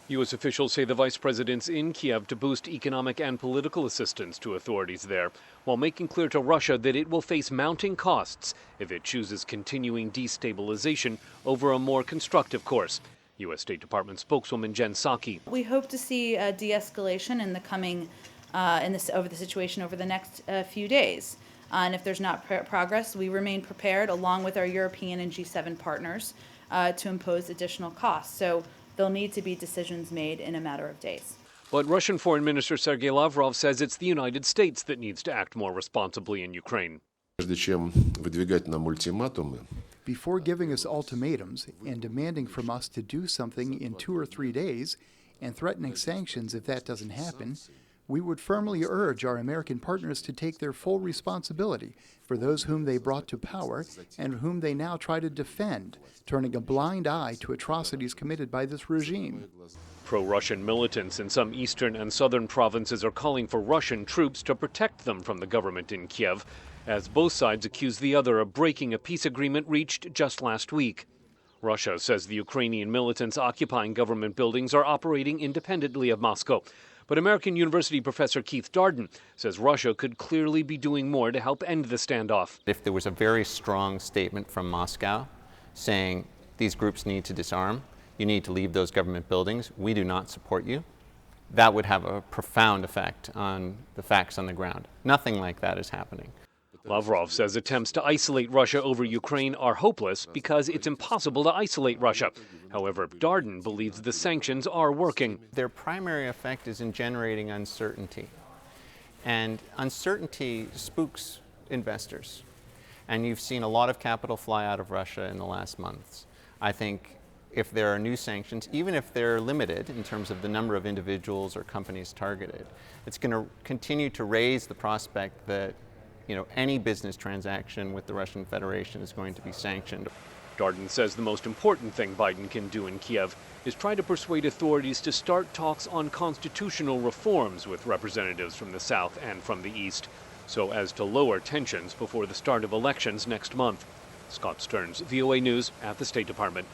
U.S. officials say the vice president's in Kiev to boost economic and political assistance to authorities there, while making clear to Russia that it will face mounting costs if it chooses continuing destabilization over a more constructive course. U.S. State Department spokeswoman Jen Psaki. We hope to see a de-escalation in the coming over the situation over the next few days. And if there's not progress, we remain prepared, along with our European and G7 partners, to impose additional costs. So there'll need to be decisions made in a matter of days. But Russian Foreign Minister Sergei Lavrov says it's the United States that needs to act more responsibly in Ukraine. Before giving us ultimatums and demanding from us to do something in 2 or 3 days and threatening sanctions if that doesn't happen, we would firmly urge our American partners to take their full responsibility for those whom they brought to power and whom they now try to defend, turning a blind eye to atrocities committed by this regime. Pro-Russian militants in some eastern and southern provinces are calling for Russian troops to protect them from the government in Kiev, as both sides accuse the other of breaking a peace agreement reached just last week. Russia says the Ukrainian militants occupying government buildings are operating independently of Moscow. But American University professor Keith Darden says Russia could clearly be doing more to help end the standoff. If there was a very strong statement from Moscow saying these groups need to disarm, you need to leave those government buildings, we do not support you, that would have a profound effect on the facts on the ground. Nothing like that is happening. Lavrov says attempts to isolate Russia over Ukraine are hopeless because it's impossible to isolate Russia. However, Darden believes the sanctions are working. Their primary effect is in generating uncertainty. And uncertainty spooks investors. And you've seen a lot of capital fly out of Russia in the last months. I think if there are new sanctions, even if they're limited in terms of the number of individuals or companies targeted, it's going to continue to raise the prospect that any business transaction with the Russian Federation is going to be sanctioned. Darden says the most important thing Biden can do in Kiev is try to persuade authorities to start talks on constitutional reforms with representatives from the South and from the East, so as to lower tensions before the start of elections next month. Scott Stearns, VOA News at the State Department.